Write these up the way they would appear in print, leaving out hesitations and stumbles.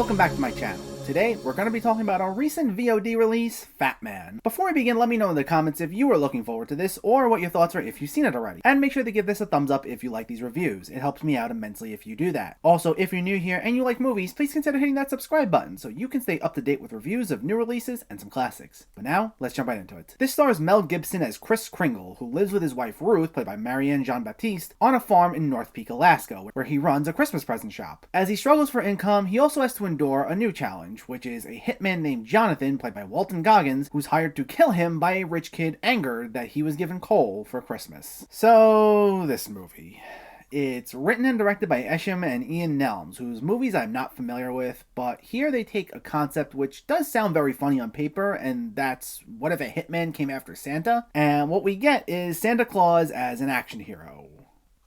welcome back to my channel. Today, we're going to be talking about our recent VOD release, Fatman. Before we begin, let me know in the comments if you are looking forward to this or what your thoughts are if you've seen it already. And make sure to give this a thumbs up if you like these reviews. It helps me out immensely if you do that. Also, if you're new here and you like movies, please consider hitting that subscribe button so you can stay up to date with reviews of new releases and some classics. But now, let's jump right into it. This stars Mel Gibson as Chris Cringle, who lives with his wife Ruth, played by Marianne Jean-Baptiste, on a farm in North Peak, Alaska, where he runs a Christmas present shop. As he struggles for income, he also has to endure a new challenge, which is a hitman named Jonathan, played by Walton Goggins, who's hired to kill him by a rich kid angered that he was given coal for Christmas. So, this movie. It's written and directed by Esham and Ian Nelms, whose movies I'm not familiar with, but here they take a concept which does sound very funny on paper, and that's what if a hitman came after Santa? And what we get is Santa Claus as an action hero,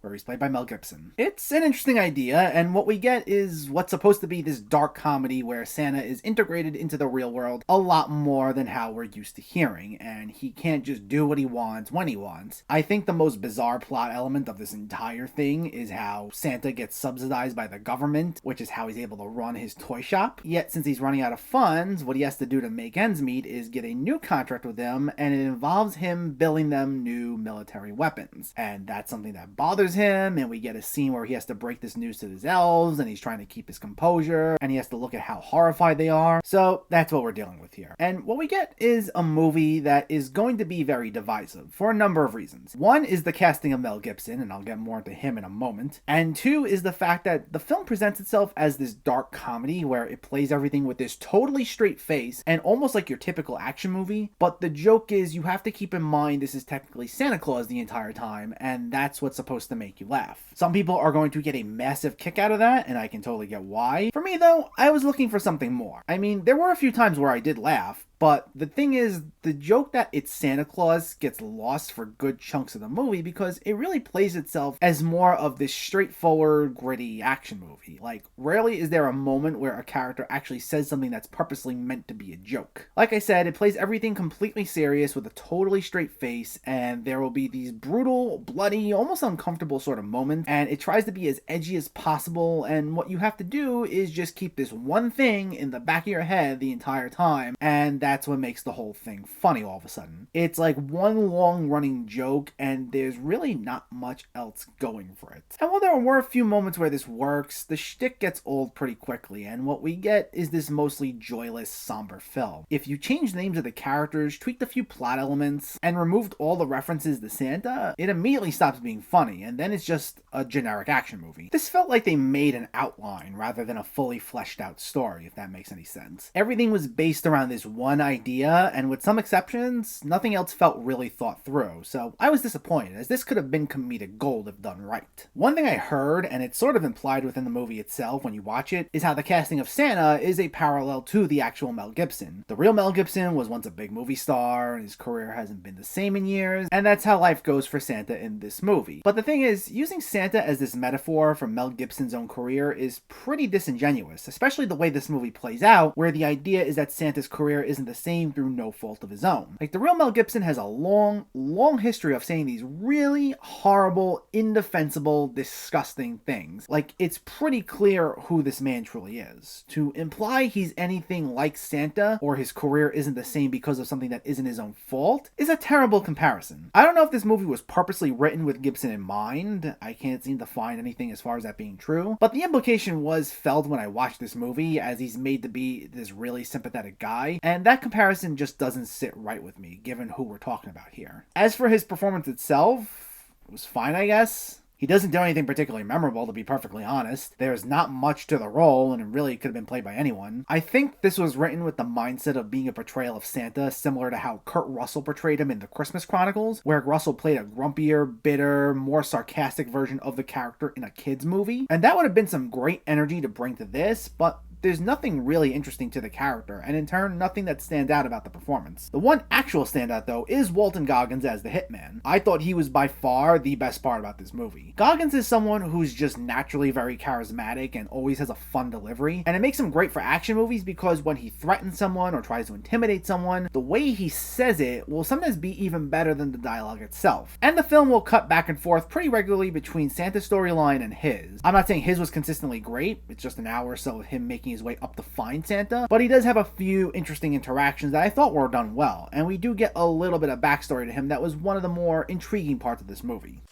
where he's played by Mel Gibson. It's an interesting idea, and what we get is what's supposed to be this dark comedy where Santa is integrated into the real world a lot more than how we're used to hearing, and he can't just do what he wants when he wants. I think the most bizarre plot element of this entire thing is how Santa gets subsidized by the government, which is how he's able to run his toy shop. Yet, since he's running out of funds, what he has to do to make ends meet is get a new contract with them, and it involves him building them new military weapons. And that's something that bothers him, and we get a scene where he has to break this news to his elves, and he's trying to keep his composure, and he has to look at how horrified they are. So that's what we're dealing with here. And what we get is a movie that is going to be very divisive for a number of reasons. One is the casting of Mel Gibson, and I'll get more into him in a moment. And two is the fact that the film presents itself as this dark comedy where it plays everything with this totally straight face and almost like your typical action movie. But the joke is you have to keep in mind this is technically Santa Claus the entire time, and that's what's supposed to make you laugh. Some people are going to get a massive kick out of that, and I can totally get why. For me though, I was looking for something more. I mean, there were a few times where I did laugh, but the thing is, the joke that it's Santa Claus gets lost for good chunks of the movie because it really plays itself as more of this straightforward, gritty action movie. Like, rarely is there a moment where a character actually says something that's purposely meant to be a joke. Like I said, it plays everything completely serious with a totally straight face, and there will be these brutal, bloody, almost uncomfortable sort of moments, and it tries to be as edgy as possible, and what you have to do is just keep this one thing in the back of your head the entire time, and that's what makes the whole thing funny all of a sudden. It's like one long running joke, and there's really not much else going for it. And while there were a few moments where this works, the shtick gets old pretty quickly, and what we get is this mostly joyless, somber film. If you change the names of the characters, tweaked a few plot elements, and removed all the references to Santa, it immediately stops being funny, and then it's just a generic action movie. This felt like they made an outline rather than a fully fleshed out story, if that makes any sense. Everything was based around this one idea, and with some exceptions, nothing else felt really thought through, so I was disappointed, as this could have been comedic gold if done right. One thing I heard, and it's sort of implied within the movie itself when you watch it, is how the casting of Santa is a parallel to the actual Mel Gibson. The real Mel Gibson was once a big movie star, and his career hasn't been the same in years, and that's how life goes for Santa in this movie. But the thing is, using Santa as this metaphor for Mel Gibson's own career is pretty disingenuous, especially the way this movie plays out, where the idea is that Santa's career isn't the same through no fault of his own. Like, the real Mel Gibson has a long history of saying these really horrible, indefensible, disgusting things. Like, it's pretty clear who this man truly is. To imply he's anything like Santa, or his career isn't the same because of something that isn't his own fault, is a terrible comparison. I don't know if this movie was purposely written with Gibson in mind. I can't seem to find anything as far as that being true, but the implication was felt when I watched this movie, as he's made to be this really sympathetic guy, and that comparison just doesn't sit right with me, given who we're talking about here. As for his performance itself, it was fine, I guess. He doesn't do anything particularly memorable, to be perfectly honest. There's not much to the role, and it really could have been played by anyone. I think this was written with the mindset of being a portrayal of Santa, similar to how Kurt Russell portrayed him in The Christmas Chronicles, where Russell played a grumpier, bitter, more sarcastic version of the character in a kid's movie. And that would have been some great energy to bring to this, but there's nothing really interesting to the character, and in turn, nothing that stands out about the performance. The one actual standout, though, is Walton Goggins as the hitman. I thought he was by far the best part about this movie. Goggins is someone who's just naturally very charismatic and always has a fun delivery, and it makes him great for action movies because when he threatens someone or tries to intimidate someone, the way he says it will sometimes be even better than the dialogue itself. And the film will cut back and forth pretty regularly between Santa's storyline and his. I'm not saying his was consistently great, it's just an hour or so of him making making his way up to find Santa, but he does have a few interesting interactions that I thought were done well, and we do get a little bit of backstory to him that was one of the more intriguing parts of this movie.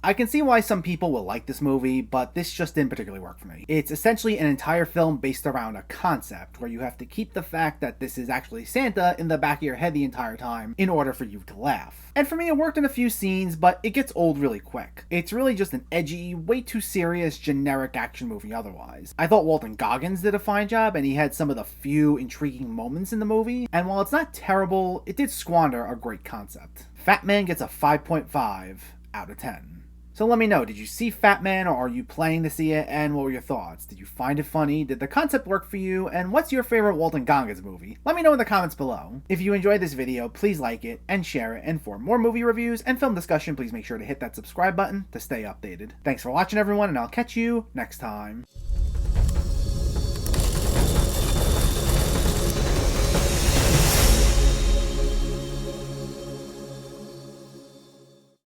I can see why some people will like this movie, but this just didn't particularly work for me. It's essentially an entire film based around a concept, where you have to keep the fact that this is actually Santa in the back of your head the entire time in order for you to laugh. And for me, it worked in a few scenes, but it gets old really quick. It's really just an edgy, way too serious, generic action movie otherwise. I thought Walton Goggins did a fine job, and he had some of the few intriguing moments in the movie, and while it's not terrible, it did squander a great concept. Fatman gets a 5.5 out of 10. So let me know, did you see Fatman, or are you planning to see it, and what were your thoughts? Did you find it funny? Did the concept work for you? And what's your favorite Walton Goggins movie? Let me know in the comments below. If you enjoyed this video, please like it and share it, and for more movie reviews and film discussion, please make sure to hit that subscribe button to stay updated. Thanks for watching everyone, and I'll catch you next time.